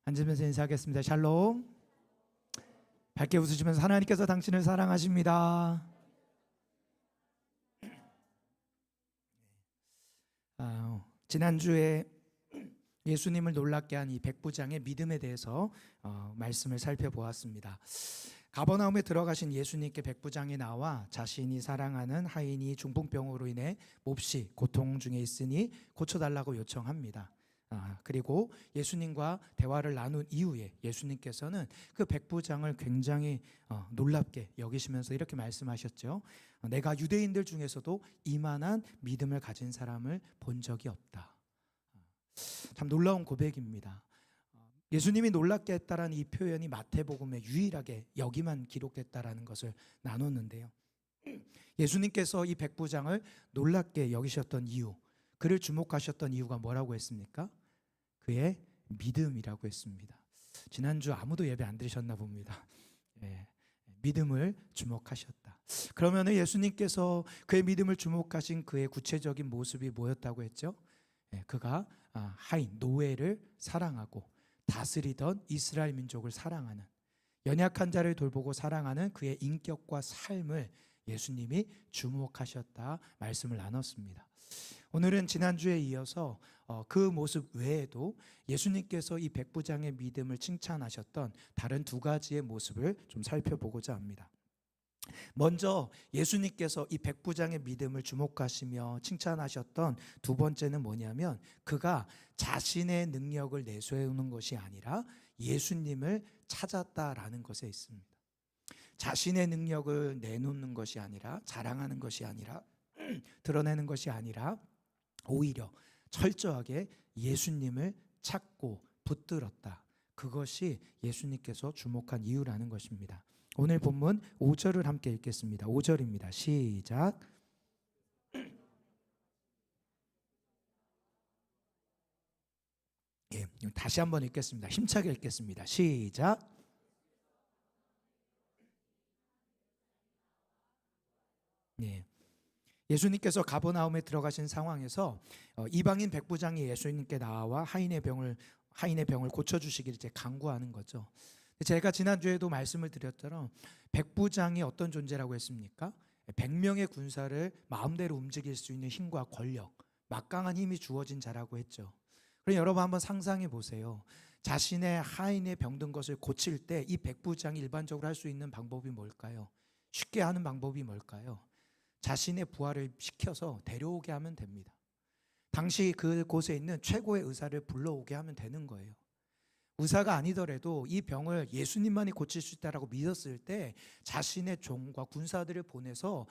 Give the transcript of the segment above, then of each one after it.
앉으면서 인사하겠습니다. 샬롬. 밝게 웃으시면서 하나님께서 당신을 사랑하십니다. 지난주에 예수님을 놀랍게 한 이 백부장의 믿음에 대해서 말씀을 살펴보았습니다. 가버나움에 들어가신 예수님께 백부장이 나와 자신이 사랑하는 하인이 중풍병으로 인해 몹시 고통 중에 있으니 고쳐달라고 요청합니다. 그리고 예수님과 대화를 나눈 이후에 예수님께서는 그 백부장을 굉장히 놀랍게 여기시면서 이렇게 말씀하셨죠. 내가 유대인들 중에서도 이만한 믿음을 가진 사람을 본 적이 없다. 참 놀라운 고백입니다. 예수님이 놀랍게 했다라는 이 표현이 마태복음에 유일하게 여기만 기록됐다라는 것을 나눴는데요. 예수님께서 이 백부장을 놀랍게 여기셨던 이유, 그를 주목하셨던 이유가 뭐라고 했습니까? 그의 믿음이라고 했습니다. 지난주 아무도 예배 안 드리셨나 봅니다. 믿음을 주목하셨다. 그러면 예수님께서 그의 믿음을 주목하신 그의 구체적인 모습이 뭐였다고 했죠? 그가 하인, 노예를 사랑하고 다스리던 이스라엘 민족을 사랑하는, 연약한 자를 돌보고 사랑하는 그의 인격과 삶을 예수님이 주목하셨다 말씀을 나눴습니다. 오늘은 지난주에 이어서 그 모습 외에도 예수님께서 이 백부장의 믿음을 칭찬하셨던 다른 두 가지의 모습을 좀 살펴보고자 합니다. 먼저 예수님께서 이 백부장의 믿음을 주목하시며 칭찬하셨던 두 번째는 뭐냐면, 그가 자신의 능력을 내세우는 것이 아니라 예수님을 찾았다라는 것에 있습니다. 자신의 능력을 내놓는 것이 아니라, 자랑하는 것이 아니라, 드러내는 것이 아니라 오히려 철저하게 예수님을 찾고 붙들었다. 그것이 예수님께서 주목한 이유라는 것입니다. 오늘 본문 5절을 함께 읽겠습니다. 5절입니다. 시작. 다시 한번 읽겠습니다. 힘차게 읽겠습니다. 시작. 예수님께서 가버나움에 들어가신 상황에서 이방인 백부장이 예수님께 나와 하인의 병을 고쳐주시기를 이제 간구하는 거죠. 제가 지난주에도 말씀을 드렸처럼 백부장이 어떤 존재라고 했습니까? 100명의 군사를 마음대로 움직일 수 있는 힘과 권력, 막강한 힘이 주어진 자라고 했죠. 그럼 여러분 한번 상상해 보세요. 자신의 하인의 병든 것을 고칠 때 이 백부장이 일반적으로 할 수 있는 방법이 뭘까요? 쉽게 하는 방법이 뭘까요? 자신의 부하를 시켜서 데려오게 하면 됩니다. 당시 그곳에 있는 최고의 의사를 불러오게 하면 되는 거예요. 의사가 아니더라도 이 병을 예수님만이 고칠 수 있다라고 믿었을 때 자신의 종과 군사들을 보내서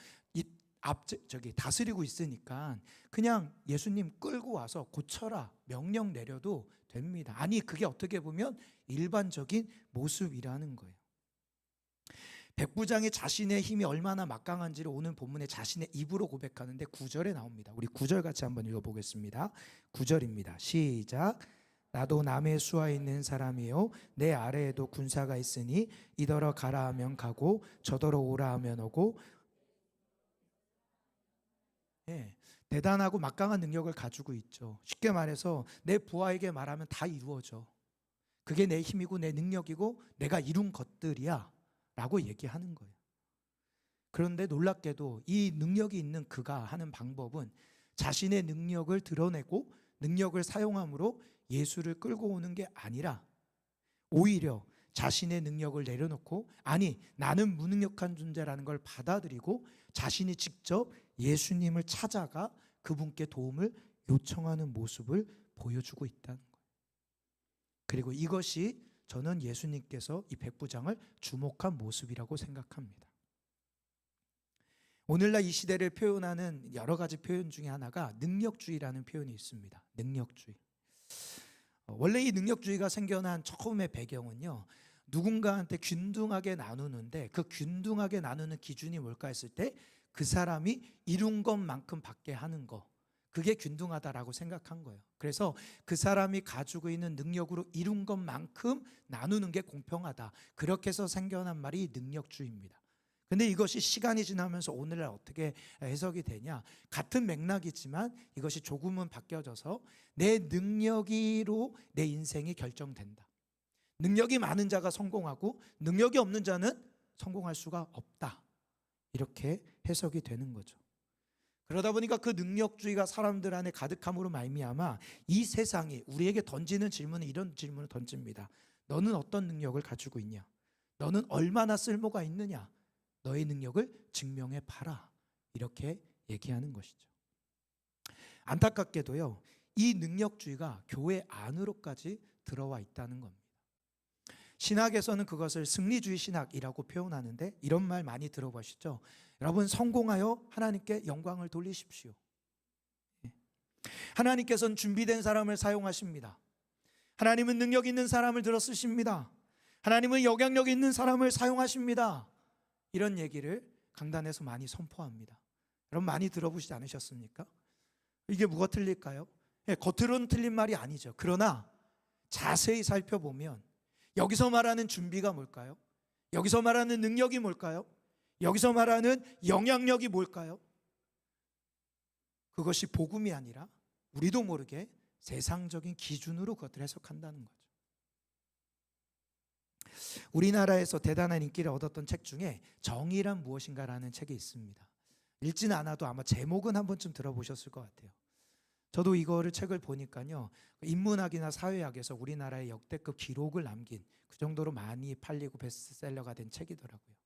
다스리고 있으니까 그냥 예수님 끌고 와서 고쳐라 명령 내려도 됩니다. 아니, 그게 어떻게 보면 일반적인 모습이라는 거예요. 백부장이 자신의 힘이 얼마나 막강한지를 오늘 본문에 자신의 입으로 고백하는데 9절에 나옵니다. 우리 9절 같이 한번 읽어보겠습니다. 9절입니다. 시작. 나도 남의 수하에 있는 사람이요 내 아래에도 군사가 있으니 이더러 가라 하면 가고 저더러 오라 하면 오고. 대단하고 막강한 능력을 가지고 있죠. 쉽게 말해서 내 부하에게 말하면 다 이루어져. 그게 내 힘이고 내 능력이고 내가 이룬 것들이야 라고 얘기하는 거예요. 그런데 놀랍게도 이 능력이 있는 그가 하는 방법은 자신의 능력을 드러내고 능력을 사용함으로 예수를 끌고 오는 게 아니라 오히려 자신의 능력을 내려놓고, 아니 나는 무능력한 존재라는 걸 받아들이고 자신이 직접 예수님을 찾아가 그분께 도움을 요청하는 모습을 보여주고 있다는 거예요. 그리고 이것이 저는 예수님께서 이 백부장을 주목한 모습이라고 생각합니다. 오늘날 이 시대를 표현하는 여러 가지 표현 중에 하나가 능력주의라는 표현이 있습니다. 능력주의. 원래 이 능력주의가 생겨난 처음의 배경은요, 누군가한테 균등하게 나누는데 그 균등하게 나누는 기준이 뭘까 했을 때 그 사람이 이룬 것만큼 받게 하는 거, 그게 균등하다라고 생각한 거예요. 그래서 그 사람이 가지고 있는 능력으로 이룬 것만큼 나누는 게 공평하다. 그렇게 해서 생겨난 말이 능력주의입니다. 근데 이것이 시간이 지나면서 오늘날 어떻게 해석이 되냐? 같은 맥락이지만 이것이 조금은 바뀌어져서 내 능력으로 내 인생이 결정된다. 능력이 많은 자가 성공하고 능력이 없는 자는 성공할 수가 없다. 이렇게 해석이 되는 거죠. 그러다 보니까 그 능력주의가 사람들 안에 가득함으로 말미암아 이 세상이 우리에게 던지는 질문은 이런 질문을 던집니다. 너는 어떤 능력을 가지고 있냐? 너는 얼마나 쓸모가 있느냐? 너의 능력을 증명해 봐라. 이렇게 얘기하는 것이죠. 안타깝게도요, 이 능력주의가 교회 안으로까지 들어와 있다는 겁니다. 신학에서는 그것을 승리주의 신학이라고 표현하는데 이런 말 많이 들어보시죠? 여러분, 성공하여 하나님께 영광을 돌리십시오. 하나님께서는 준비된 사람을 사용하십니다. 하나님은 능력 있는 사람을 들어 쓰십니다. 하나님은 영향력 있는 사람을 사용하십니다. 이런 얘기를 강단에서 많이 선포합니다. 여러분, 많이 들어보시지 않으셨습니까? 이게 뭐가 틀릴까요? 겉으로는 틀린 말이 아니죠. 그러나 자세히 살펴보면 여기서 말하는 준비가 뭘까요? 여기서 말하는 능력이 뭘까요? 여기서 말하는 영향력이 뭘까요? 그것이 복음이 아니라 우리도 모르게 세상적인 기준으로 그것들을 해석한다는 거죠. 우리나라에서 대단한 인기를 얻었던 책 중에 정의란 무엇인가라는 책이 있습니다. 읽지는 않아도 아마 제목은 한 번쯤 들어보셨을 것 같아요. 저도 이거를 책을 보니까요, 인문학이나 사회학에서 우리나라의 역대급 기록을 남긴, 그 정도로 많이 팔리고 베스트셀러가 된 책이더라고요.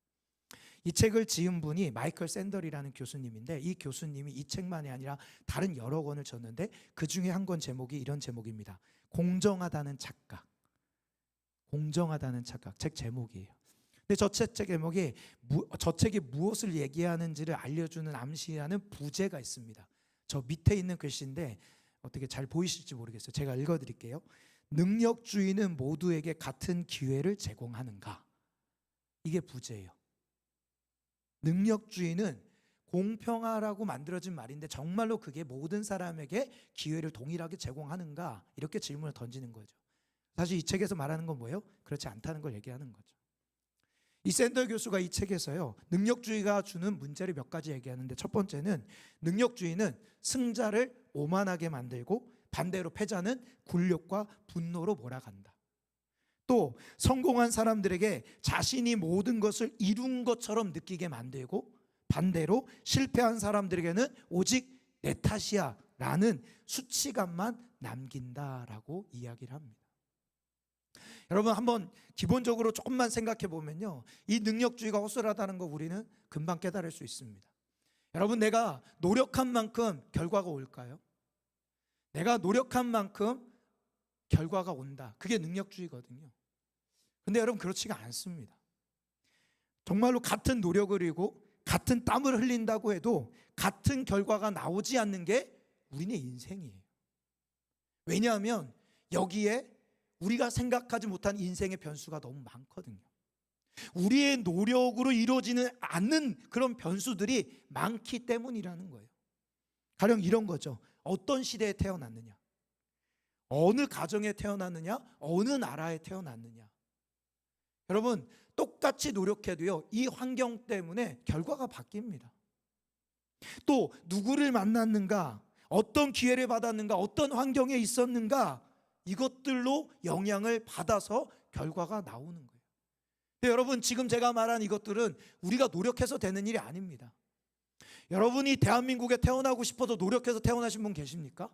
이 책을 지은 분이 마이클 샌델이라는 교수님인데, 이 교수님이 이 책만이 아니라 다른 여러 권을 줬는데 그 중에 한 권 제목이 이런 제목입니다. 공정하다는 착각. 공정하다는 착각, 책 제목이에요. 근데 저 책 제목이 저 책이 무엇을 얘기하는지를 알려주는 암시하는 부제가 있습니다. 저 밑에 있는 글씨인데 어떻게 잘 보이실지 모르겠어요. 제가 읽어드릴게요. 능력주의는 모두에게 같은 기회를 제공하는가? 이게 부제예요. 능력주의는 공평하라고 만들어진 말인데 정말로 그게 모든 사람에게 기회를 동일하게 제공하는가? 이렇게 질문을 던지는 거죠. 사실 이 책에서 말하는 건 뭐예요? 그렇지 않다는 걸 얘기하는 거죠. 이 샌들 교수가 이 책에서요, 능력주의가 주는 문제를 몇 가지 얘기하는데, 첫 번째는 능력주의는 승자를 오만하게 만들고 반대로 패자는 굴욕과 분노로 몰아간다. 또 성공한 사람들에게 자신이 모든 것을 이룬 것처럼 느끼게 만들고 반대로 실패한 사람들에게는 오직 내 탓이야 라는 수치감만 남긴다라고 이야기를 합니다. 여러분, 한번 기본적으로 조금만 생각해 보면요, 이 능력주의가 허술하다는 거 우리는 금방 깨달을 수 있습니다. 여러분, 내가 노력한 만큼 결과가 올까요? 내가 노력한 만큼 결과가 온다. 그게 능력주의거든요. 근데 여러분, 그렇지가 않습니다. 정말로 같은 노력을 하고 같은 땀을 흘린다고 해도 같은 결과가 나오지 않는 게 우리네 인생이에요. 왜냐하면 여기에 우리가 생각하지 못한 인생의 변수가 너무 많거든요. 우리의 노력으로 이루어지는 않는 그런 변수들이 많기 때문이라는 거예요. 가령 이런 거죠. 어떤 시대에 태어났느냐, 어느 가정에 태어났느냐, 어느 나라에 태어났느냐. 여러분, 똑같이 노력해도요, 이 환경 때문에 결과가 바뀝니다. 또 누구를 만났는가, 어떤 기회를 받았는가, 어떤 환경에 있었는가, 이것들로 영향을 받아서 결과가 나오는 거예요. 근데 여러분, 지금 제가 말한 이것들은 우리가 노력해서 되는 일이 아닙니다. 여러분이 대한민국에 태어나고 싶어서 노력해서 태어나신 분 계십니까?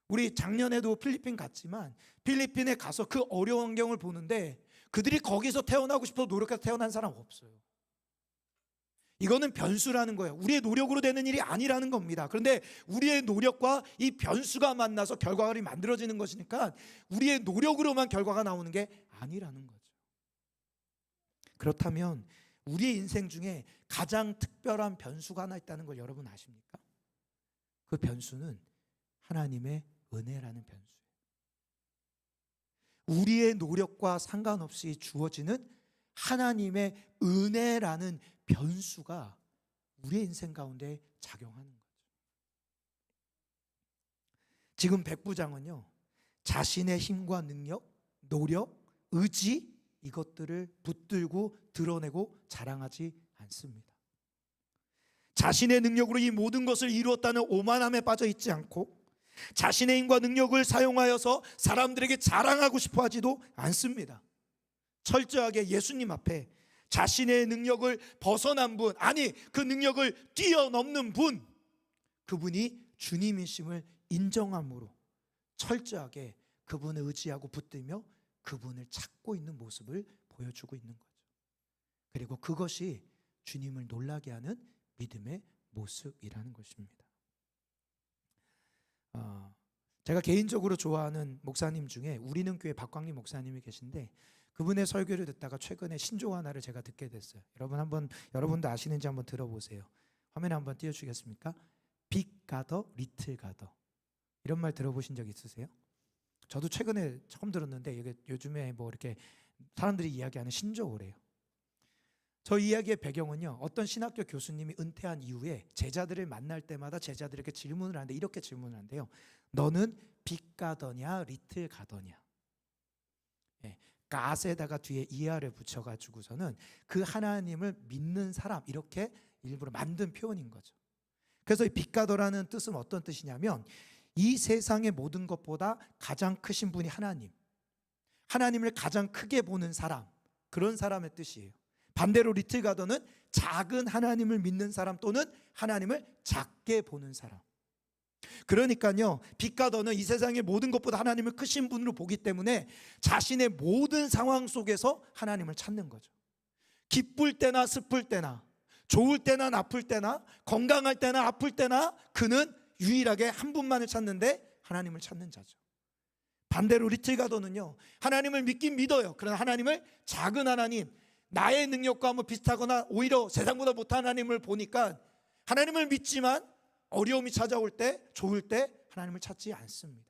우리 작년에도 필리핀 갔지만 필리핀에 가서 그 어려운 환경을 보는데 그들이 거기서 태어나고 싶어서 노력해서 태어난 사람 없어요. 이거는 변수라는 거예요. 우리의 노력으로 되는 일이 아니라는 겁니다. 그런데 우리의 노력과 이 변수가 만나서 결과가 만들어지는 것이니까 우리의 노력으로만 결과가 나오는 게 아니라는 거죠. 그렇다면 우리의 인생 중에 가장 특별한 변수가 하나 있다는 걸 여러분 아십니까? 그 변수는 하나님의 은혜라는 변수예요. 우리의 노력과 상관없이 주어지는 하나님의 은혜라는 변수가 우리의 인생 가운데 작용하는 거죠. 지금 백부장은요, 자신의 힘과 능력, 노력, 의지, 이것들을 붙들고 드러내고 자랑하지 않습니다. 자신의 능력으로 이 모든 것을 이루었다는 오만함에 빠져 있지 않고 자신의 힘과 능력을 사용하여서 사람들에게 자랑하고 싶어 하지도 않습니다. 철저하게 예수님 앞에 자신의 능력을 벗어난 분, 아니 그 능력을 뛰어넘는 분, 그분이 주님이심을 인정함으로 철저하게 그분을 의지하고 붙들며 그분을 찾고 있는 모습을 보여주고 있는 거죠. 그리고 그것이 주님을 놀라게 하는 믿음의 모습이라는 것입니다. 제가 개인적으로 좋아하는 목사님 중에 우리는 교회 박광림 목사님이 계신데, 그분의 설교를 듣다가 최근에 신조 하나를 제가 듣게 됐어요. 여러분도 아시는지 한번 들어보세요. 화면에 한번 띄워주시겠습니까? 빅 가더, 리틀 가더. 이런 말 들어보신 적 있으세요? 저도 최근에 처음 들었는데 이게 요즘에 뭐 이렇게 사람들이 이야기하는 신조어래요. 저 이야기의 배경은요, 어떤 신학교 교수님이 은퇴한 이후에 제자들을 만날 때마다 제자들에게 질문을 하는데 이렇게 질문을 한대요. 너는 빅 가더냐 리틀 가더냐? 갓에다가 뒤에 이하를 붙여가지고서는 그 하나님을 믿는 사람, 이렇게 일부러 만든 표현인 거죠. 그래서 이 빅 가더라는 뜻은 어떤 뜻이냐면, 이 세상의 모든 것보다 가장 크신 분이 하나님, 하나님을 가장 크게 보는 사람, 그런 사람의 뜻이에요. 반대로 리틀 가더는 작은 하나님을 믿는 사람 또는 하나님을 작게 보는 사람. 그러니까요, 빅 가더는 이 세상의 모든 것보다 하나님을 크신 분으로 보기 때문에 자신의 모든 상황 속에서 하나님을 찾는 거죠. 기쁠 때나 슬플 때나, 좋을 때나 나쁠 때나, 건강할 때나 아플 때나 그는 유일하게 한 분만을 찾는데 하나님을 찾는 자죠. 반대로 리틀 가더는요, 하나님을 믿긴 믿어요. 그러나 하나님을 작은 하나님, 나의 능력과 한번 비슷하거나 오히려 세상보다 못한 하나님을 보니까 하나님을 믿지만 어려움이 찾아올 때, 좋을 때 하나님을 찾지 않습니다.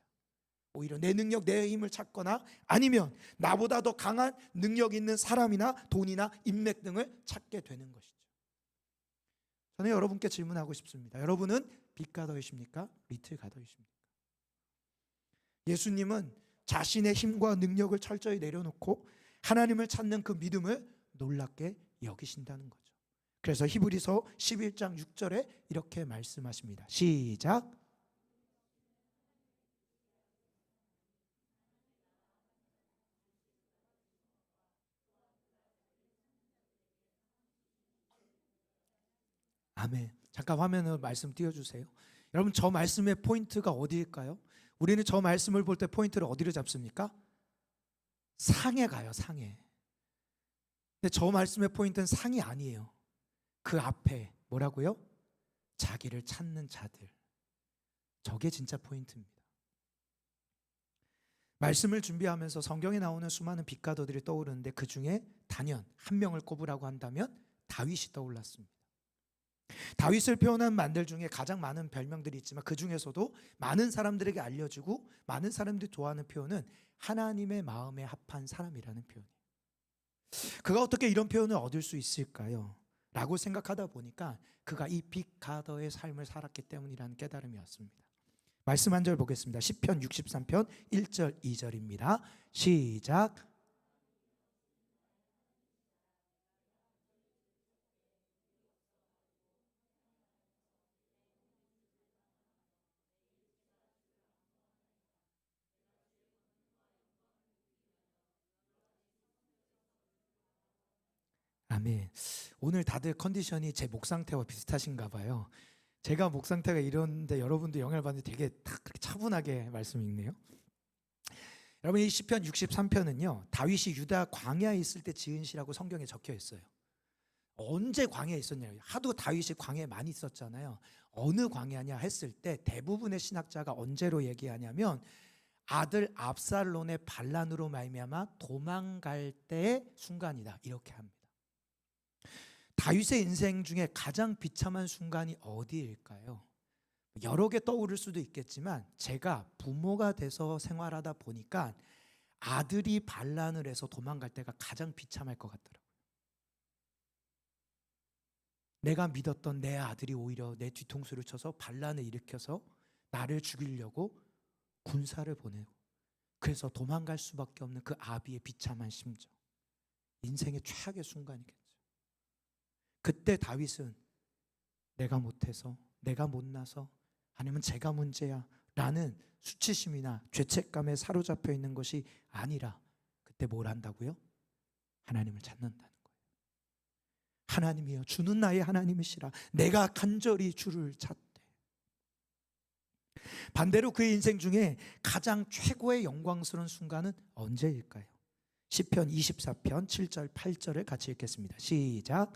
오히려 내 능력, 내 힘을 찾거나 아니면 나보다 더 강한 능력 있는 사람이나 돈이나 인맥 등을 찾게 되는 것이죠. 저는 여러분께 질문하고 싶습니다. 여러분은 빅 가더이십니까? 리틀 가더이십니까? 예수님은 자신의 힘과 능력을 철저히 내려놓고 하나님을 찾는 그 믿음을 놀랍게 여기신다는 거죠. 그래서 히브리서 11장 6절에 이렇게 말씀하십니다. 시작. 아멘. 잠깐 화면으로 말씀 띄워주세요. 여러분, 저 말씀의 포인트가 어디일까요? 우리는 저 말씀을 볼 때 포인트를 어디로 잡습니까? 상에 가요, 상에. 근데 저 말씀의 포인트는 상이 아니에요. 그 앞에 뭐라고요? 자기를 찾는 자들. 저게 진짜 포인트입니다. 말씀을 준비하면서 성경에 나오는 수많은 빅 가더들이 떠오르는데 그 중에 단연 한 명을 꼽으라고 한다면 다윗이 떠올랐습니다. 다윗을 표현한 말들 중에 가장 많은 별명들이 있지만 그 중에서도 많은 사람들에게 알려지고 많은 사람들이 좋아하는 표현은 하나님의 마음에 합한 사람이라는 표현이에요. 그가 어떻게 이런 표현을 얻을 수 있을까요? 라고 생각하다 보니까 그가 이 빅 가더의 삶을 살았기 때문이라는 깨달음이 왔습니다. 말씀 한 절 보겠습니다. 시편 63편 1절 2절입니다. 시작. 아멘. 오늘 다들 컨디션이 제 목 상태와 비슷하신가 봐요. 제가 목 상태가 이런데 여러분도 영향을 받는데 되게 딱 그렇게 차분하게 말씀 읽네요. 여러분, 이 시편 63편은요 다윗이 유다 광야에 있을 때 지은 시라고 성경에 적혀 있어요. 언제 광야에 있었냐고요. 하도 다윗이 광야에 많이 있었잖아요. 어느 광야냐 했을 때 대부분의 신학자가 언제로 얘기하냐면 아들 압살롬의 반란으로 말미암아 도망갈 때의 순간이다, 이렇게 합니다. 다윗의 인생 중에 가장 비참한 순간이 어디일까요? 여러 개 떠오를 수도 있겠지만 제가 부모가 돼서 생활하다 보니까 아들이 반란을 해서 도망갈 때가 가장 비참할 것 같더라고요. 내가 믿었던 내 아들이 오히려 내 뒤통수를 쳐서 반란을 일으켜서 나를 죽이려고 군사를 보내고 그래서 도망갈 수밖에 없는 그 아비의 비참한 심정, 인생의 최악의 순간이겠죠. 그때 다윗은 내가 못해서, 내가 못나서, 아니면 제가 문제야 라는 수치심이나 죄책감에 사로잡혀 있는 것이 아니라 그때 뭘 한다고요? 하나님을 찾는다는 거예요. 하나님이여, 주는 나의 하나님이시라. 내가 간절히 주를 찾되. 반대로 그의 인생 중에 가장 최고의 영광스러운 순간은 언제일까요? 시편 24편 7절 8절을 같이 읽겠습니다. 시작.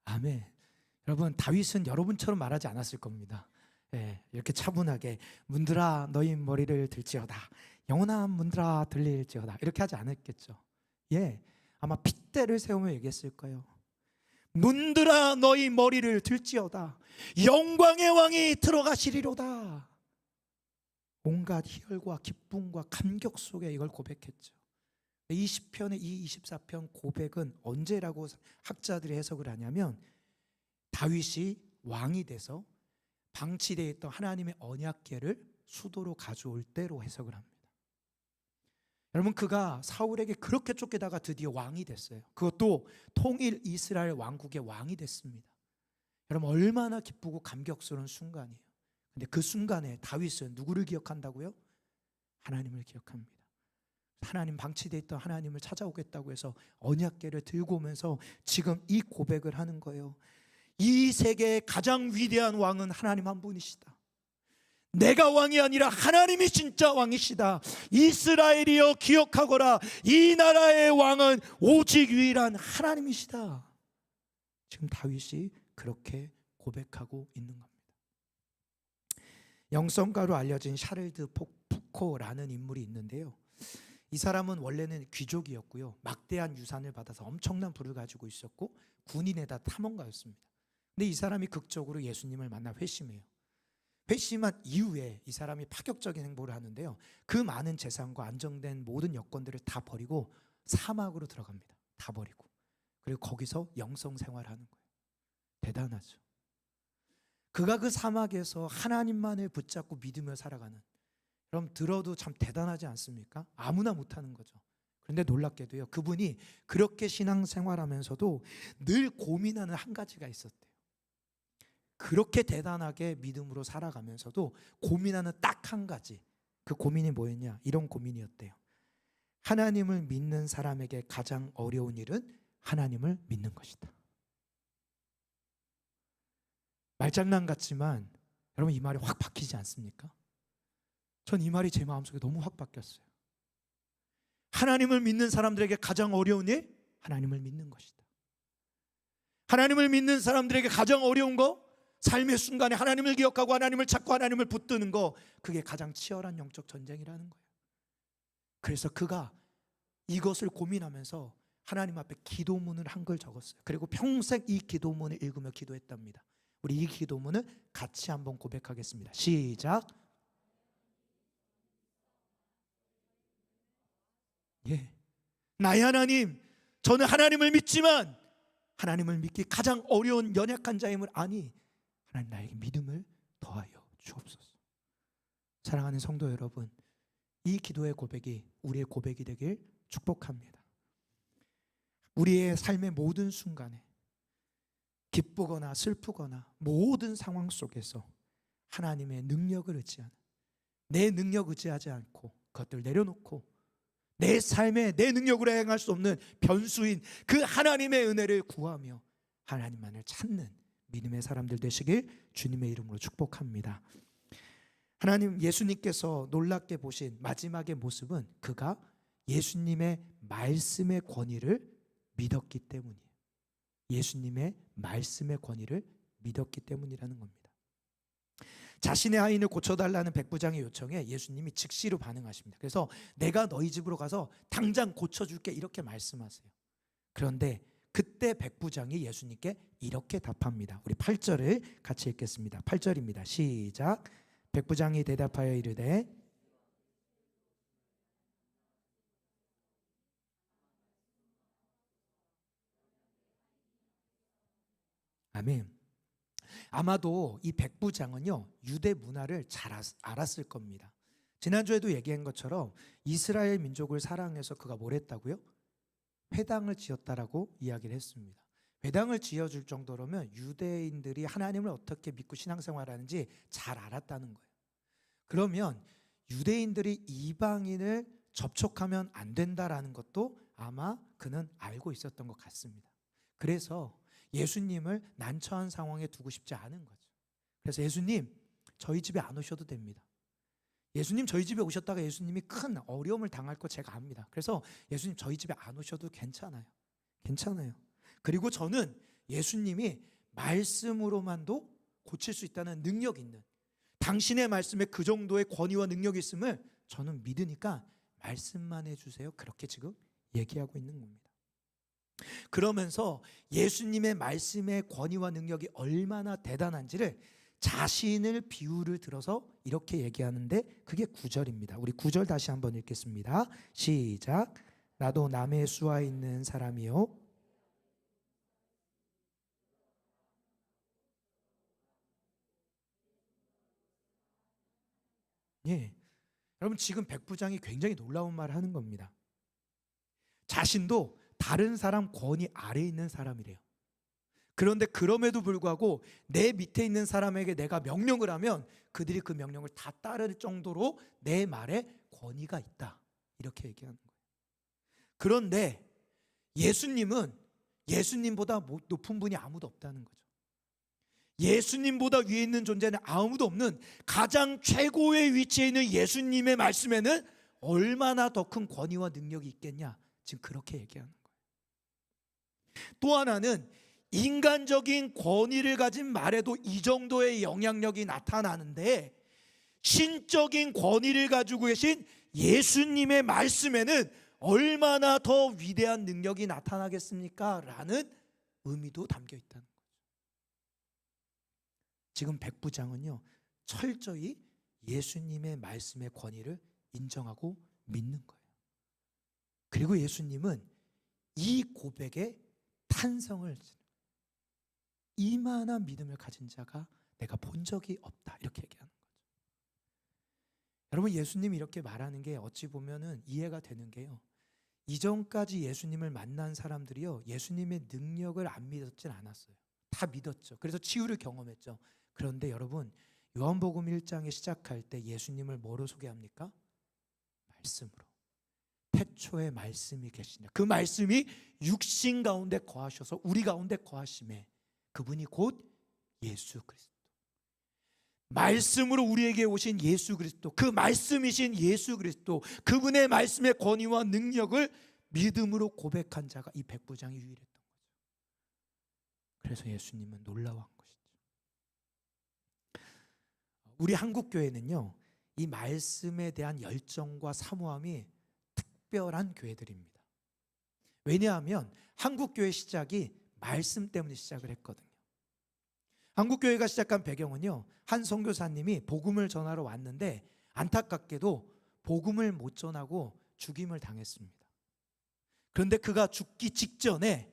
아멘. 여러분, 다윗은 여러분처럼 말하지 않았을 겁니다. 예, 이렇게 차분하게 문들아 너희 머리를 들지어다, 영원한 문들아 들릴지어다, 이렇게 하지 않았겠죠. 예, 아마 핏대를 세우며 얘기했을 거예요. 문들아 너희 머리를 들지어다, 영광의 왕이 들어가시리로다. 온갖 희열과 기쁨과 감격 속에 이걸 고백했죠. 이 시편의 이 24편 고백은 언제라고 학자들이 해석을 하냐면, 다윗이 왕이 돼서 방치되어 있던 하나님의 언약궤를 수도로 가져올 때로 해석을 합니다. 여러분, 그가 사울에게 그렇게 쫓기다가 드디어 왕이 됐어요. 그것도 통일 이스라엘 왕국의 왕이 됐습니다. 여러분, 얼마나 기쁘고 감격스러운 순간이에요. 근데 그 순간에 다윗은 누구를 기억한다고요? 하나님을 기억합니다. 하나님, 방치되어 있던 하나님을 찾아오겠다고 해서 언약궤를 들고 오면서 지금 이 고백을 하는 거예요. 이 세계의 가장 위대한 왕은 하나님 한 분이시다. 내가 왕이 아니라 하나님이 진짜 왕이시다. 이스라엘이여 기억하거라. 이 나라의 왕은 오직 유일한 하나님이시다. 지금 다윗이 그렇게 고백하고 있는 겁니다. 영성가로 알려진 샤를드 푸코라는 인물이 있는데요, 이 사람은 원래는 귀족이었고요, 막대한 유산을 받아서 엄청난 부를 가지고 있었고 군인에다 탐험가였습니다. 근데 이 사람이 극적으로 예수님을 만나 회심해요. 회심한 이후에 이 사람이 파격적인 행보를 하는데요, 그 많은 재산과 안정된 모든 여건들을 다 버리고 사막으로 들어갑니다. 다 버리고. 그리고 거기서 영성 생활하는 거예요. 대단하죠. 그가 그 사막에서 하나님만을 붙잡고 믿으며 살아가는, 그럼 들어도 참 대단하지 않습니까? 아무나 못하는 거죠. 그런데 놀랍게도요, 그분이 그렇게 신앙생활하면서도 늘 고민하는 한 가지가 있었대요. 그렇게 대단하게 믿음으로 살아가면서도 고민하는 딱 한 가지, 그 고민이 뭐였냐? 이런 고민이었대요. 하나님을 믿는 사람에게 가장 어려운 일은 하나님을 믿는 것이다. 말장난 같지만 여러분, 이 말이 확 박히지 않습니까? 전 이 말이 제 마음속에 너무 확 박혔어요. 하나님을 믿는 사람들에게 가장 어려운 일, 하나님을 믿는 것이다. 하나님을 믿는 사람들에게 가장 어려운 거, 삶의 순간에 하나님을 기억하고 하나님을 찾고 하나님을 붙드는 거, 그게 가장 치열한 영적 전쟁이라는 거예요. 그래서 그가 이것을 고민하면서 하나님 앞에 기도문을 한글 적었어요. 그리고 평생 이 기도문을 읽으며 기도했답니다. 우리 이 기도문을 같이 한번 고백하겠습니다. 시작. 예, 나의 하나님, 저는 하나님을 믿지만 하나님을 믿기 가장 어려운 연약한 자임을 아니, 하나님 나에게 믿음을 더하여 주옵소서. 사랑하는 성도 여러분, 이 기도의 고백이 우리의 고백이 되길 축복합니다. 우리의 삶의 모든 순간에 기쁘거나 슬프거나 모든 상황 속에서 하나님의 능력을 의지하는, 내 능력 의지하지 않고 그것들 내려놓고 내 삶에 내 능력으로 행할 수 없는 변수인 그 하나님의 은혜를 구하며 하나님만을 찾는 믿음의 사람들 되시길 주님의 이름으로 축복합니다. 하나님, 예수님께서 놀랍게 보신 마지막의 모습은 그가 예수님의 말씀의 권위를 믿었기 때문이에요. 예수님의 말씀의 권위를 믿었기 때문이라는 겁니다. 자신의 하인을 고쳐달라는 백부장의 요청에 예수님이 즉시로 반응하십니다. 그래서 내가 너희 집으로 가서 당장 고쳐줄게, 이렇게 말씀하세요. 그런데 그때 백부장이 예수님께 이렇게 답합니다. 우리 8절을 같이 읽겠습니다. 8절입니다. 시작. 백부장이 대답하여 이르되 아멘. 아마도 이 백부장은요, 유대 문화를 잘 알았을 겁니다. 지난주에도 얘기한 것처럼 이스라엘 민족을 사랑해서 그가 뭘 했다고요? 회당을 지었다라고 이야기를 했습니다. 회당을 지어줄 정도로면 유대인들이 하나님을 어떻게 믿고 신앙생활하는지 잘 알았다는 거예요. 그러면 유대인들이 이방인을 접촉하면 안 된다라는 것도 아마 그는 알고 있었던 것 같습니다. 그래서 예수님을 난처한 상황에 두고 싶지 않은 거죠. 그래서 예수님, 저희 집에 안 오셔도 됩니다. 예수님 저희 집에 오셨다가 예수님이 큰 어려움을 당할 거 제가 압니다. 그래서 예수님 저희 집에 안 오셔도 괜찮아요. 괜찮아요. 그리고 저는 예수님이 말씀으로만도 고칠 수 있다는 능력 있는, 당신의 말씀에 그 정도의 권위와 능력이 있음을 저는 믿으니까 말씀만 해주세요. 그렇게 지금 얘기하고 있는 겁니다. 그러면서 예수님의 말씀의 권위와 능력이 얼마나 대단한지를 자신을 비유를 들어서 이렇게 얘기하는데 그게 9절입니다. 우리 9절 다시 한번 읽겠습니다. 시작. 나도 남의 수하 있는 사람이요. 예. 여러분 지금 백부장이 굉장히 놀라운 말을 하는 겁니다. 자신도 다른 사람 권위 아래에 있는 사람이래요. 그런데 그럼에도 불구하고 내 밑에 있는 사람에게 내가 명령을 하면 그들이 그 명령을 다 따를 정도로 내 말에 권위가 있다. 이렇게 얘기하는 거예요. 그런데 예수님은 예수님보다 높은 분이 아무도 없다는 거죠. 예수님보다 위에 있는 존재는 아무도 없는 가장 최고의 위치에 있는 예수님의 말씀에는 얼마나 더 큰 권위와 능력이 있겠냐. 지금 그렇게 얘기하는 거예요. 또 하나는 인간적인 권위를 가진 말에도 이 정도의 영향력이 나타나는데 신적인 권위를 가지고 계신 예수님의 말씀에는 얼마나 더 위대한 능력이 나타나겠습니까? 라는 의미도 담겨 있다는 거죠. 지금 백부장은요, 철저히 예수님의 말씀의 권위를 인정하고 믿는 거예요. 그리고 예수님은 이 고백에 탄성을, 이만한 믿음을 가진 자가 내가 본 적이 없다, 이렇게 얘기하는 거죠. 여러분 예수님이 이렇게 말하는 게 어찌 보면은 이해가 되는 게요, 이전까지 예수님을 만난 사람들이요 예수님의 능력을 안 믿었진 않았어요. 다 믿었죠. 그래서 치유를 경험했죠. 그런데 여러분 요한복음 1장에 시작할 때 예수님을 뭐로 소개합니까? 말씀으로. 태초에 말씀이 계시냐, 그 말씀이 육신 가운데 거하셔서 우리 가운데 거하심에 그분이 곧 예수 그리스도, 말씀으로 우리에게 오신 예수 그리스도, 그 말씀이신 예수 그리스도, 그분의 말씀의 권위와 능력을 믿음으로 고백한 자가 이 백부장이 유일했던 거죠. 그래서 예수님은 놀라워한 것이죠. 우리 한국교회는요 이 말씀에 대한 열정과 사모함이 특별한 교회들입니다. 왜냐하면 한국교회 시작이 말씀 때문에 시작을 했거든요. 한국교회가 시작한 배경은요, 한 선교사님이 복음을 전하러 왔는데 안타깝게도 복음을 못 전하고 죽임을 당했습니다. 그런데 그가 죽기 직전에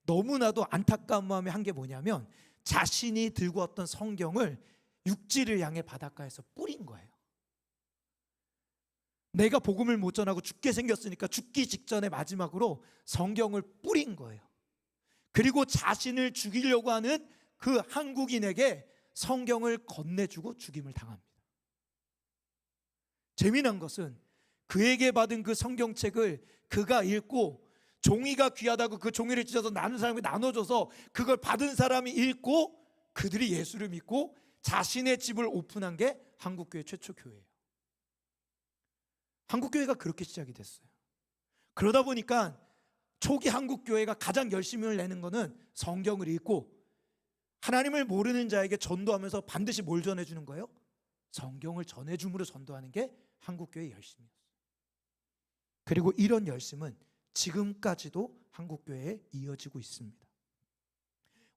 너무나도 안타까운 마음에 한 게 뭐냐면 자신이 들고 왔던 성경을 육지를 향해 바닷가에서 뿌린 거예요. 내가 복음을 못 전하고 죽게 생겼으니까 죽기 직전에 마지막으로 성경을 뿌린 거예요. 그리고 자신을 죽이려고 하는 그 한국인에게 성경을 건네주고 죽임을 당합니다. 재미난 것은 그에게 받은 그 성경책을 그가 읽고 종이가 귀하다고 그 종이를 찢어서 나눈 사람이 나눠줘서 그걸 받은 사람이 읽고 그들이 예수를 믿고 자신의 집을 오픈한 게 한국교회 최초 교회예요. 한국교회가 그렇게 시작이 됐어요. 그러다 보니까 초기 한국교회가 가장 열심히 내는 거는 성경을 읽고 하나님을 모르는 자에게 전도하면서 반드시 뭘 전해주는 거예요? 성경을 전해줌으로 전도하는 게 한국교회의 열심이었어요. 그리고 이런 열심은 지금까지도 한국교회에 이어지고 있습니다.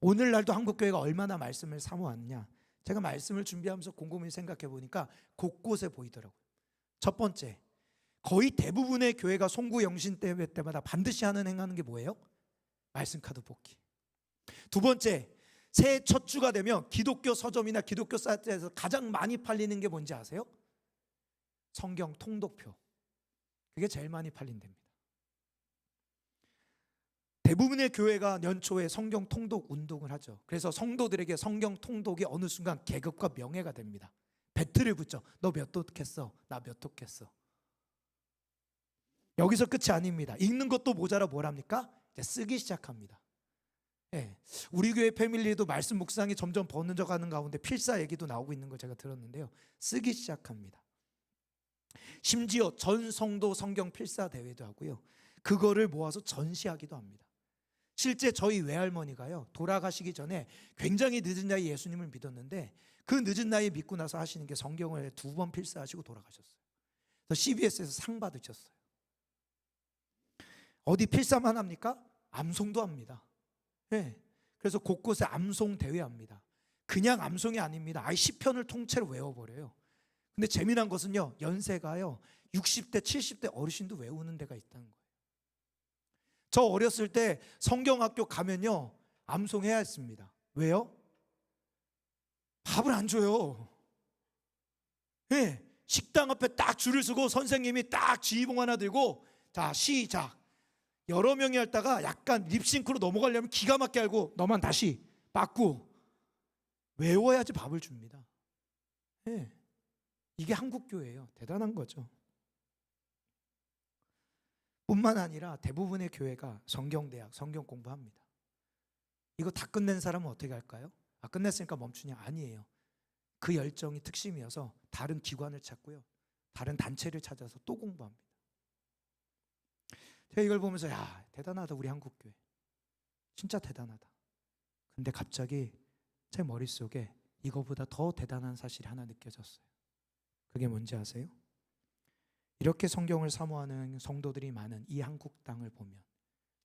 오늘날도 한국교회가 얼마나 말씀을 사모하느냐, 제가 말씀을 준비하면서 곰곰이 생각해 보니까 곳곳에 보이더라고요. 첫 번째, 거의 대부분의 교회가 송구 영신 대회 때마다 반드시 행하는 게 뭐예요? 말씀 카드 뽑기. 두 번째, 새해 첫 주가 되면 기독교 서점이나 기독교 사이트에서 가장 많이 팔리는 게 뭔지 아세요? 성경 통독표. 그게 제일 많이 팔린답니다. 대부분의 교회가 연초에 성경 통독 운동을 하죠. 그래서 성도들에게 성경 통독이 어느 순간 계급과 명예가 됩니다. 배틀을 붙죠. 너 몇 독했어? 나 몇 독했어? 여기서 끝이 아닙니다. 읽는 것도 모자라 뭘 합니까? 이제 쓰기 시작합니다. 예, 우리 교회 패밀리에도 말씀 묵상이 점점 번져가는 가운데 필사 얘기도 나오고 있는 걸 제가 들었는데요. 쓰기 시작합니다. 심지어 전 성도 성경 필사 대회도 하고요. 그거를 모아서 전시하기도 합니다. 실제 저희 외할머니가요, 돌아가시기 전에 굉장히 늦은 나이 예수님을 믿었는데 그 늦은 나이에 믿고 나서 하시는 게 성경을 2번 필사하시고 돌아가셨어요. 그래서 CBS에서 상 받으셨어요. 어디 필사만 합니까? 암송도 합니다. 네. 그래서 곳곳에 암송 대회합니다. 그냥 암송이 아닙니다. 아예 시편을 통째로 외워버려요. 근데 재미난 것은요, 연세가요 60대 70대 어르신도 외우는 데가 있다는 거예요. 저 어렸을 때 성경학교 가면요 암송해야 했습니다. 왜요? 밥을 안 줘요. 네. 식당 앞에 딱 줄을 서고 선생님이 딱 지휘봉 하나 들고 자 시작. 여러 명이 핥다가 약간 립싱크로 넘어가려면 기가 막히게 알고 너만 다시 빠꾸 외워야지 밥을 줍니다. 네. 이게 한국교회예요. 대단한 거죠. 뿐만 아니라 대부분의 교회가 성경대학, 성경 공부합니다. 이거 다 끝낸 사람은 어떻게 할까요? 끝냈으니까 멈추냐? 아니에요. 그 열정이 특심이어서 다른 기관을 찾고요. 다른 단체를 찾아서 또 공부합니다. 제가 이걸 보면서 야, 대단하다 우리 한국교회. 진짜 대단하다. 근데 갑자기 제 머릿속에 이거보다 더 대단한 사실이 하나 느껴졌어요. 그게 뭔지 아세요? 이렇게 성경을 사모하는 성도들이 많은 이 한국 땅을 보면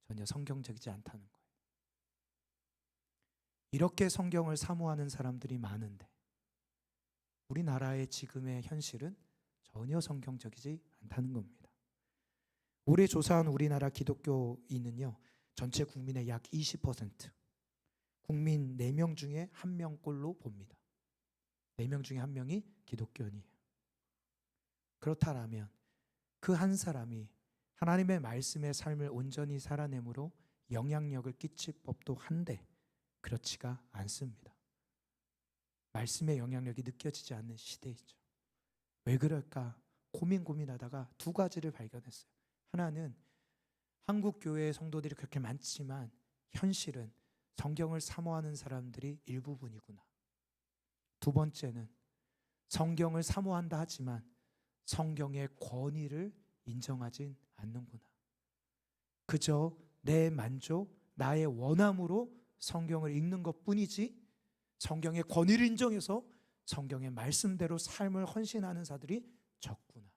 전혀 성경적이지 않다는 거예요. 이렇게 성경을 사모하는 사람들이 많은데 우리나라의 지금의 현실은 전혀 성경적이지 않다는 겁니다. 올해 조사한 우리나라 기독교인은요, 전체 국민의 약 20%, 국민 4명 중에 1명꼴로 봅니다. 4명 중에 1명이 기독교인이에요. 그렇다면 그 한 사람이 하나님의 말씀의 삶을 온전히 살아내므로 영향력을 끼칠 법도 한데 그렇지가 않습니다. 말씀의 영향력이 느껴지지 않는 시대이죠. 왜 그럴까 고민하다가 2가지를 발견했어요. 하나는 한국 교회의 성도들이 그렇게 많지만 현실은 성경을 사모하는 사람들이 일부분이구나. 2번째는 성경을 사모한다 하지만 성경의 권위를 인정하진 않는구나. 그저 내 만족, 나의 원함으로 성경을 읽는 것뿐이지 성경의 권위를 인정해서 성경의 말씀대로 삶을 헌신하는 자들이 적구나.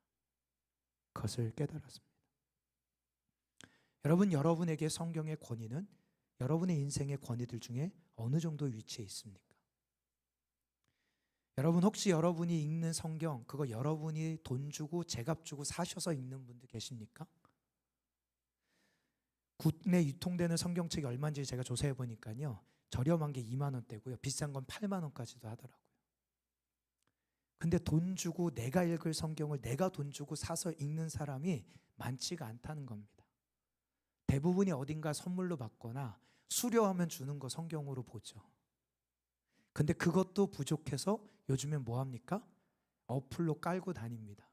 그것을 깨달았습니다. 여러분, 여러분에게 성경의 권위는 여러분의 인생의 권위들 중에 어느 정도 위치에 있습니까? 여러분, 혹시 여러분이 읽는 성경 그거 여러분이 돈 주고 제값 주고 사셔서 읽는 분들 계십니까? 국내 유통되는 성경책이 얼마인지 제가 조사해 보니까요, 저렴한 게 2만 원대고요, 비싼 건 8만 원까지도 하더라고요. 근데 돈 주고 내가 읽을 성경을 내가 돈 주고 사서 읽는 사람이 많지가 않다는 겁니다. 대부분이 어딘가 선물로 받거나 수료하면 주는 거 성경으로 보죠. 근데 그것도 부족해서 요즘엔 뭐 합니까? 어플로 깔고 다닙니다.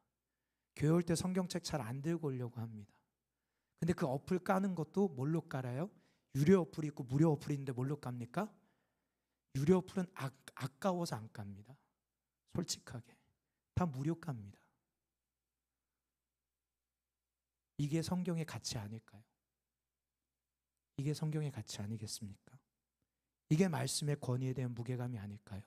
교회 올 때 성경책 잘 안 들고 오려고 합니다. 근데 그 어플 까는 것도 뭘로 깔아요? 유료 어플이 있고 무료 어플이 있는데 뭘로 깝니까? 유료 어플은 아까워서 안 깝니다. 솔직하게 다 무료 깝니다. 이게 성경의 가치 아닐까요? 이게 성경의 가치 아니겠습니까? 이게 말씀의 권위에 대한 무게감이 아닐까요?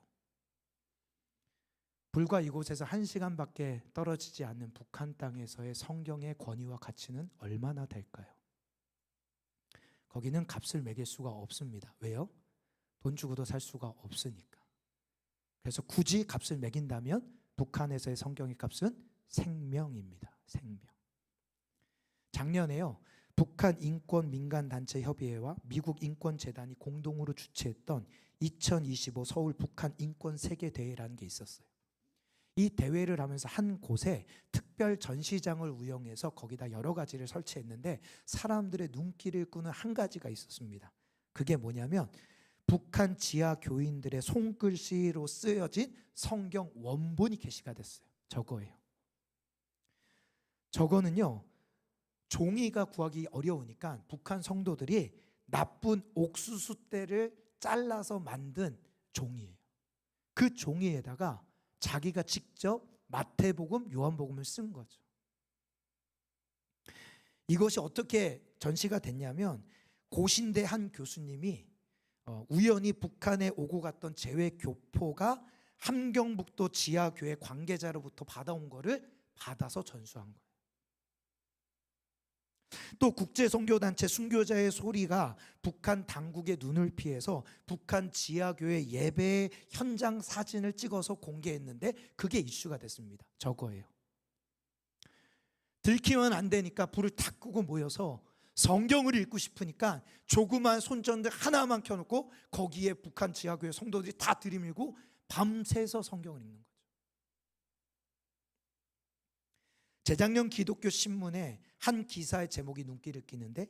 불과 이곳에서 1시간밖에 떨어지지 않는 북한 땅에서의 성경의 권위와 가치는 얼마나 될까요? 거기는 값을 매길 수가 없습니다. 왜요? 돈 주고도 살 수가 없으니까. 그래서 굳이 값을 매긴다면 북한에서의 성경의 값은 생명입니다. 생명. 작년에요, 북한 인권민간단체 협의회와 미국 인권재단이 공동으로 주최했던 2025 서울 북한 인권 세계대회라는 게 있었어요. 이 대회를 하면서 한 곳에 특별 전시장을 운영해서 거기다 여러 가지를 설치했는데 사람들의 눈길을 끄는 한 가지가 있었습니다. 그게 뭐냐면 북한 지하 교인들의 손글씨로 쓰여진 성경 원본이 게시가 됐어요. 저거예요. 저거는요, 종이가 구하기 어려우니까 북한 성도들이 나쁜 옥수수대를 잘라서 만든 종이에요. 그 종이에다가 자기가 직접 마태복음, 요한복음을 쓴 거죠. 이것이 어떻게 전시가 됐냐면 고신대 한 교수님이 우연히 북한에 오고 갔던 재외 교포가 함경북도 지하교회 관계자로부터 받아온 거를 받아서 전수한 거예요. 또 국제선교단체 순교자의 소리가 북한 당국의 눈을 피해서 북한 지하교회 예배 현장 사진을 찍어서 공개했는데 그게 이슈가 됐습니다. 저거예요. 들키면 안 되니까 불을 다 끄고 모여서 성경을 읽고 싶으니까 조그만 손전등 하나만 켜놓고 거기에 북한 지하교회 성도들이 다 들이밀고 밤새서 성경을 읽는 거죠. 재작년 기독교 신문에 한 기사의 제목이 눈길을 끄는데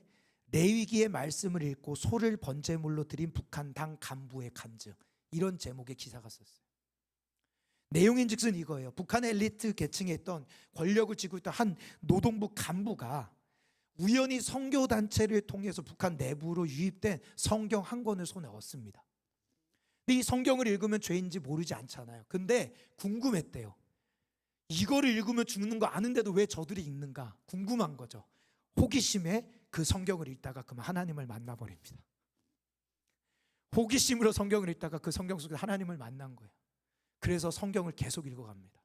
레위기의 말씀을 읽고 소를 번제물로 드린 북한 당 간부의 간증, 이런 제목의 기사가 썼어요. 내용인즉슨 이거예요. 북한의 엘리트 계층에 있던 권력을 쥐고 있던 한 노동부 간부가 우연히 선교단체를 통해서 북한 내부로 유입된 성경 한 권을 손에 얻습니다. 근데 이 성경을 읽으면 죄인지 모르지 않잖아요. 근데 궁금했대요. 이거를 읽으면 죽는 거 아는데도 왜 저들이 읽는가 궁금한 거죠. 호기심에 그 성경을 읽다가 그만 하나님을 만나버립니다. 호기심으로 성경을 읽다가 그 성경 속에 하나님을 만난 거예요. 그래서 성경을 계속 읽어갑니다.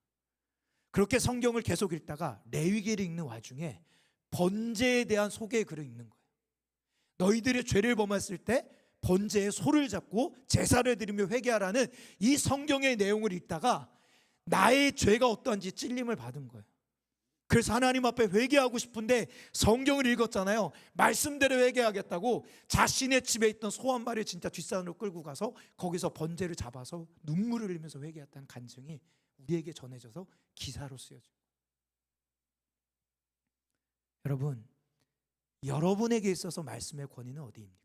그렇게 성경을 계속 읽다가 레위기를 읽는 와중에 번제에 대한 소개의 글을 읽는 거예요. 너희들의 죄를 범했을 때 번제의 소를 잡고 제사를 드리며 회개하라는 이 성경의 내용을 읽다가 나의 죄가 어떠한지 찔림을 받은 거예요. 그래서 하나님 앞에 회개하고 싶은데 성경을 읽었잖아요. 말씀대로 회개하겠다고 자신의 집에 있던 소 한 마리를 진짜 뒷산으로 끌고 가서 거기서 번제를 잡아서 눈물을 흘리면서 회개했다는 간증이 우리에게 전해져서 기사로 쓰여져요. 여러분, 여러분에게 있어서 말씀의 권위는 어디입니까?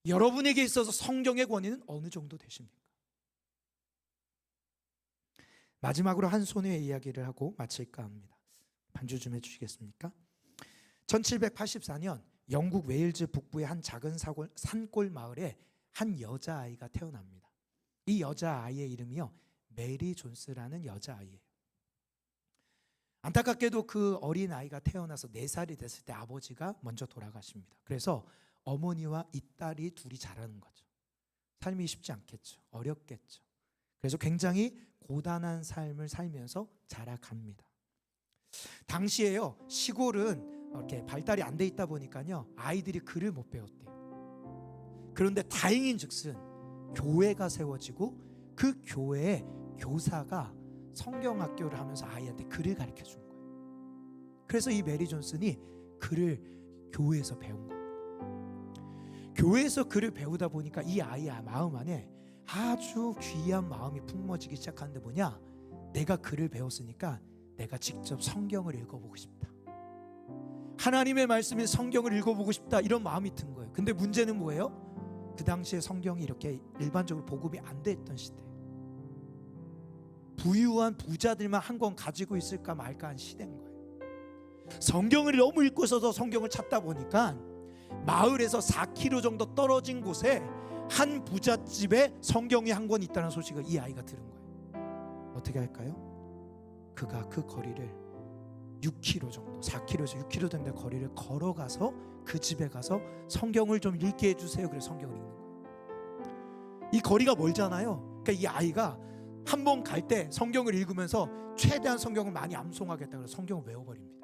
여러분에게 있어서 성경의 권위는 어느 정도 되십니까? 마지막으로 한 소녀의 이야기를 하고 마칠까 합니다. 반주 좀 해주시겠습니까? 1784년 영국 웨일즈 북부의 한 작은 산골 마을에 한 여자아이가 태어납니다. 이 여자아이의 이름이요, 메리 존스라는 여자아이예요. 안타깝게도 그 어린아이가 태어나서 4살이 됐을 때 아버지가 먼저 돌아가십니다. 그래서 어머니와 이 딸이 둘이 자라는 거죠. 삶이 쉽지 않겠죠. 어렵겠죠. 그래서 굉장히 고단한 삶을 살면서 자라갑니다. 당시에요, 시골은 이렇게 발달이 안 돼 있다 보니까요, 아이들이 글을 못 배웠대요. 그런데 다행인즉슨 교회가 세워지고 그 교회에 교사가 성경학교를 하면서 아이한테 글을 가르쳐 준 거예요. 그래서 이 메리 존슨이 글을 교회에서 배운 겁니다. 교회에서 글을 배우다 보니까 이 아이의 마음 안에 아주 귀한 마음이 품어지기 시작하는데 뭐냐? 내가 글을 배웠으니까 내가 직접 성경을 읽어보고 싶다. 하나님의 말씀인 성경을 읽어보고 싶다. 이런 마음이 든 거예요. 근데 문제는 뭐예요? 그 당시에 성경이 이렇게 일반적으로 보급이 안 됐던 시대. 부유한 부자들만 한 권 가지고 있을까 말까 한 시대인 거예요. 성경을 너무 읽고 있어서 성경을 찾다 보니까 마을에서 4km 정도 떨어진 곳에 한 부잣집에 성경이 한 권 있다는 소식을 이 아이가 들은 거예요. 어떻게 할까요? 그가 그 거리를 6km 정도, 4km에서 6km 되는 거리를 걸어가서 그 집에 가서 성경을 좀 읽게 해주세요. 그래서 성경을 읽는 거예요. 이 거리가 멀잖아요. 그러니까 이 아이가 한 번 갈 때 성경을 읽으면서 최대한 성경을 많이 암송하겠다 그래서 성경을 외워버립니다.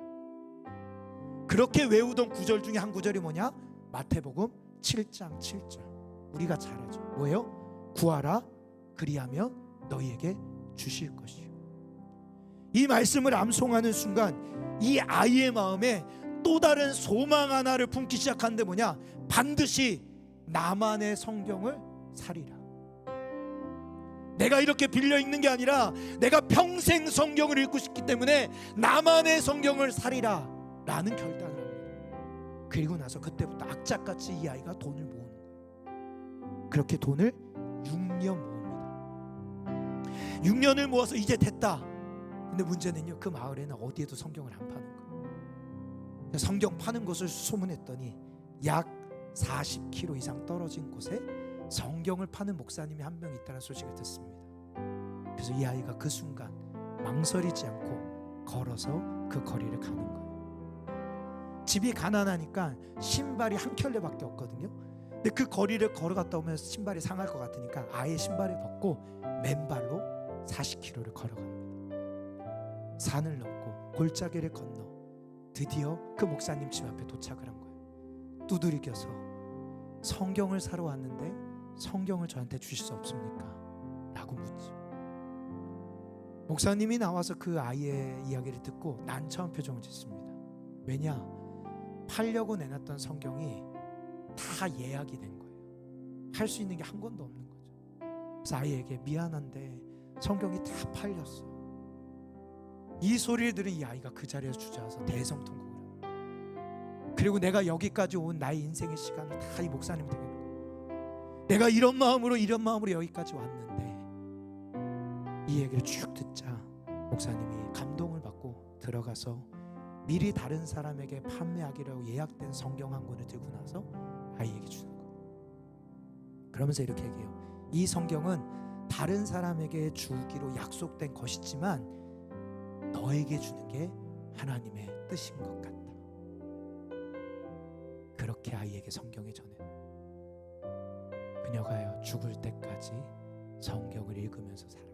그렇게 외우던 구절 중에 한 구절이 뭐냐? 마태복음 7장 7절. 우리가 잘 알죠. 뭐예요? 구하라 그리하면 너희에게 주실 것이요. 이 말씀을 암송하는 순간 이 아이의 마음에 또 다른 소망 하나를 품기 시작하는데 뭐냐? 반드시 나만의 성경을 사리라. 내가 이렇게 빌려 읽는 게 아니라 내가 평생 성경을 읽고 싶기 때문에 나만의 성경을 사리라 라는 결단을 합니다. 그리고 나서 그때부터 악착같이 이 아이가 돈을 모으는 거예요. 그렇게 돈을 6년 모읍니다. 6년을 모아서 이제 됐다. 근데 문제는요, 그 마을에는 어디에도 성경을 안 파는 거예요. 성경 파는 곳을 소문했더니 약 40km 이상 떨어진 곳에 성경을 파는 목사님이 한 명 있다는 소식을 듣습니다. 그래서 이 아이가 그 순간 망설이지 않고 걸어서 그 거리를 가는 거예요. 집이 가난하니까 신발이 한 켤레밖에 없거든요. 근데 그 거리를 걸어갔다 오면 신발이 상할 것 같으니까 아예 신발을 벗고 맨발로 40km를 걸어갑니다. 산을 넘고 골짜기를 건너 드디어 그 목사님 집 앞에 도착을 한 거예요. 두드리겨서 성경을 사러 왔는데 성경을 저한테 주실 수 없습니까? 라고 묻죠. 목사님이 나와서 그 아이의 이야기를 듣고 난처한 표정을 짓습니다. 왜냐? 팔려고 내놨던 성경이 다 예약이 된 거예요. 할 수 있는 게 한 권도 없는 거죠. 그래서 아이에게 미안한데 성경이 다 팔렸어. 이 소리를 들은 이 아이가 그 자리에서 주저앉아서 대성통곡을 합니다. 그리고 내가 여기까지 온 나의 인생의 시간을 다 이 목사님한테 드리는 거예요. 내가 이런 마음으로 여기까지 왔는데, 이 얘기를 쭉 듣자 목사님이 감동을 받고 들어가서 미리 다른 사람에게 판매하기로 예약된 성경 한 권을 들고 나서 아이에게 주는 거예요. 그러면서 이렇게 얘기해요. 이 성경은 다른 사람에게 주기로 약속된 것이지만 너에게 주는 게 하나님의 뜻인 것 같다. 그렇게 아이에게 성경을 전해요. 그녀가 죽을 때까지 성경을 읽으면서 살아갑니다.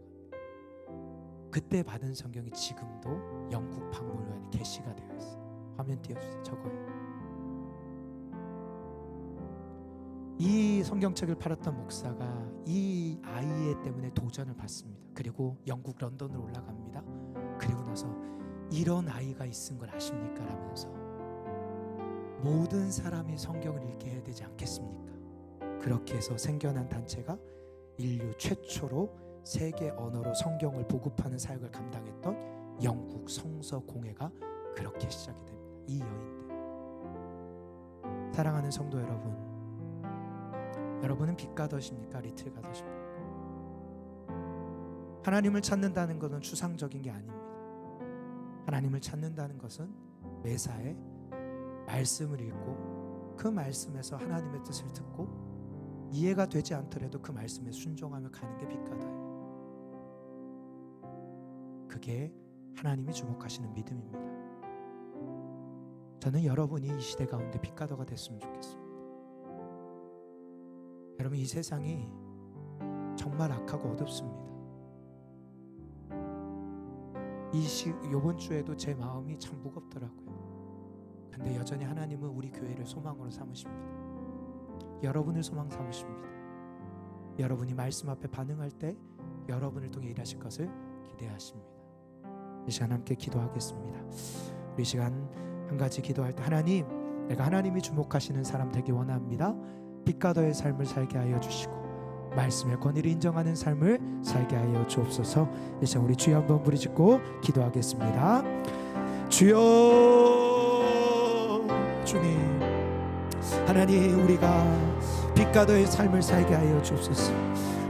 그때 받은 성경이 지금도 영국 박물관에 게시가 되어 있어요. 화면 띄워주세요. 저거예요. 이 성경책을 팔았던 목사가 이 아이 때문에 도전을 받습니다. 그리고 영국 런던으로 올라갑니다. 그리고 나서 이런 아이가 있은 걸 아십니까? 라면서 모든 사람이 성경을 읽게 해야 되지 않겠습니까? 그렇게 해서 생겨난 단체가 인류 최초로 세계 언어로 성경을 보급하는 사역을 감당했던 영국 성서공회가 그렇게 시작이 됩니다. 이 여인 때문에. 사랑하는 성도 여러분, 여러분은 빛가더십니까? 리틀가더십니까? 하나님을 찾는다는 것은 추상적인 게 아닙니다. 하나님을 찾는다는 것은 매사에 말씀을 읽고 그 말씀에서 하나님의 뜻을 듣고 이해가 되지 않더라도 그 말씀에 순종하며 가는 게 빛가더예요. 그게 하나님이 주목하시는 믿음입니다. 저는 여러분이 이 시대 가운데 빛가더가 됐으면 좋겠습니다. 여러분, 이 세상이 정말 악하고 어둡습니다. 이번 주에도 제 마음이 참 무겁더라고요. 근데 여전히 하나님은 우리 교회를 소망으로 삼으십니다. 여러분을 소망 삼으십니다. 여러분이 말씀 앞에 반응할 때 여러분을 통해 일하실 것을 기대하십니다. 이 시간 함께 기도하겠습니다. 우리 시간 한 가지 기도할 때, 하나님, 내가 하나님이 주목하시는 사람 되기 원합니다. 빛가더의 삶을 살게 하여 주시고 말씀의 권위를 인정하는 삶을 살게 하여 주옵소서. 이 시간 우리 주여 한번 부르짖고 기도하겠습니다. 주여, 주님, 하나님, 우리가 빛가더의 삶을 살게 하여 주옵소서.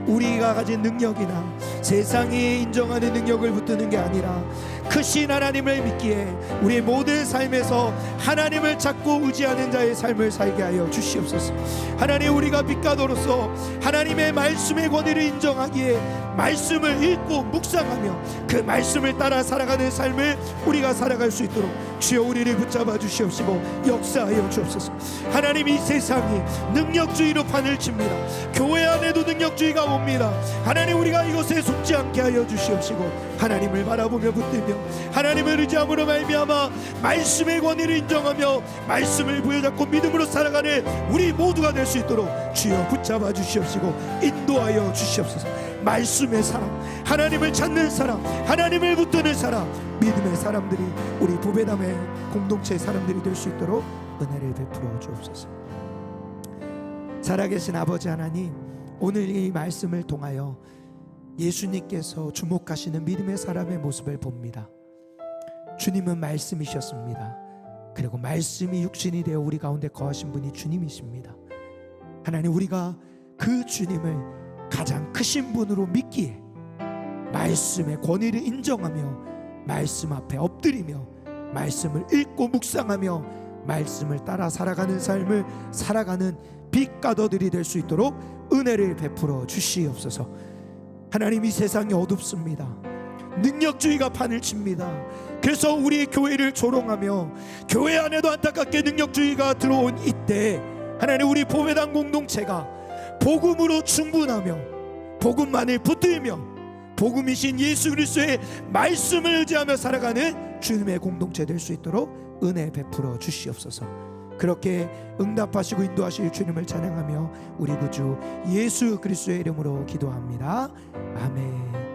우리가 가진 능력이나 세상이 인정하는 능력을 붙드는 게 아니라 크신 하나님을 믿기에 우리의 모든 삶에서 하나님을 찾고 의지하는 자의 삶을 살게 하여 주시옵소서. 하나님, 우리가 빛가더로서 하나님의 말씀의 권위를 인정하기에 말씀을 읽고 묵상하며 그 말씀을 따라 살아가는 삶을 우리가 살아갈 수 있도록 주여 우리를 붙잡아 주시옵시고 역사하여 주옵소서. 하나님, 이 세상이 능력주의로 판을 칩니다. 교회 안에도 능력주의가 옵니다. 하나님, 우리가 이것에 속지 않게 하여 주시옵시고 하나님을 바라보며 붙들며 하나님을 의지함으로 말미암아 말씀의 권위를 인정하며 말씀을 부여잡고 믿음으로 살아가는 우리 모두가 될 수 있도록 주여 붙잡아 주시옵시고 인도하여 주시옵소서. 말씀의 사람, 하나님을 찾는 사람, 하나님을 붙드는 사람, 믿음의 사람들이 우리 부배담의 공동체의 사람들이 될 수 있도록 은혜를 베풀어 주옵소서. 살아계신 아버지 하나님, 오늘 이 말씀을 통하여 예수님께서 주목하시는 믿음의 사람의 모습을 봅니다. 주님은 말씀이셨습니다. 그리고 말씀이 육신이 되어 우리 가운데 거하신 분이 주님이십니다. 하나님, 우리가 그 주님을 가장 크신 분으로 믿기에 말씀의 권위를 인정하며 말씀 앞에 엎드리며 말씀을 읽고 묵상하며 말씀을 따라 살아가는 삶을 살아가는 빛가더들이 될 수 있도록 은혜를 베풀어 주시옵소서. 하나님, 이 세상이 어둡습니다. 능력주의가 판을 칩니다. 그래서 우리 교회를 조롱하며 교회 안에도 안타깝게 능력주의가 들어온 이때 하나님, 우리 보배당 공동체가 복음으로 충분하며 복음만을 붙들며 복음이신 예수 그리스도의 말씀을 의지하며 살아가는 주님의 공동체 될 수 있도록 은혜 베풀어 주시옵소서. 그렇게 응답하시고 인도하실 주님을 찬양하며 우리 구주 예수 그리스도의 이름으로 기도합니다. 아멘.